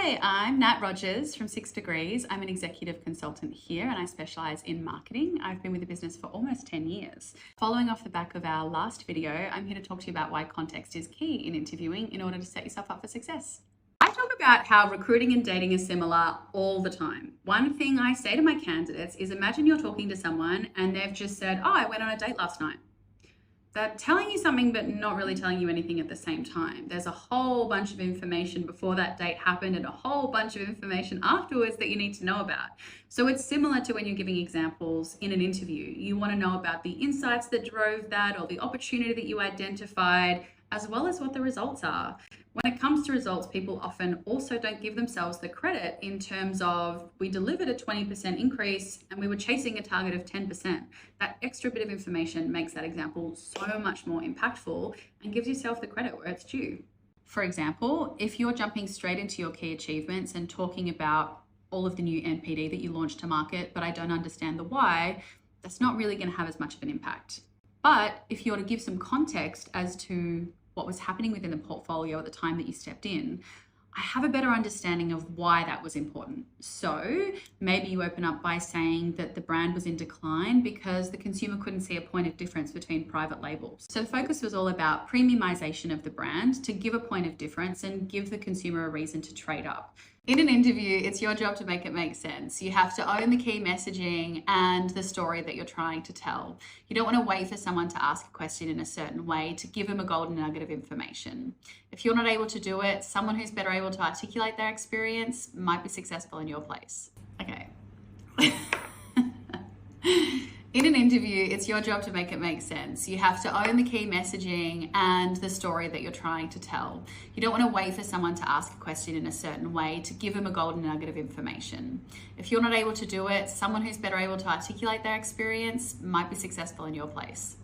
Hi, I'm Nat Rogers from 6 Degrees. I'm an executive consultant here and I specialise in marketing. I've been with the business for almost 10 years. Following off the back of our last video, I'm here to talk to you about why context is key in interviewing in order to set yourself up for success. I talk about how recruiting and dating is similar all the time. One thing I say to my candidates is imagine you're talking to someone and they've just said, oh, I went on a date last night. They're telling you something but not really telling you anything at the same time. There's a whole bunch of information before that date happened and a whole bunch of information afterwards that you need to know about. So it's similar to when you're giving examples in an interview. You want to know about the insights that drove that or the opportunity that you identified, as well as what the results are. When it comes to results, people often also don't give themselves the credit in terms of we delivered a 20% increase and we were chasing a target of 10%. That extra bit of information makes that example so much more impactful and gives yourself the credit where it's due. For example, if you're jumping straight into your key achievements and talking about all of the new NPD that you launched to market, but I don't understand the why, that's not really going to have as much of an impact. But if you were to give some context as to what was happening within the portfolio at the time that you stepped in, I have a better understanding of why that was important. So maybe you open up by saying that the brand was in decline because the consumer couldn't see a point of difference between private labels. So the focus was all about premiumization of the brand to give a point of difference and give the consumer a reason to trade up. In an interview, it's your job to make it make sense. You have to own the key messaging and the story that you're trying to tell. You don't want to wait for someone to ask a question in a certain way to give them a golden nugget of information. If you're not able to do it, someone who's better able to articulate their experience might be successful in your place. Okay. In an interview, it's your job to make it make sense. You have to own the key messaging and the story that you're trying to tell. You don't want to wait for someone to ask a question in a certain way to give them a golden nugget of information. If you're not able to do it, someone who's better able to articulate their experience might be successful in your place.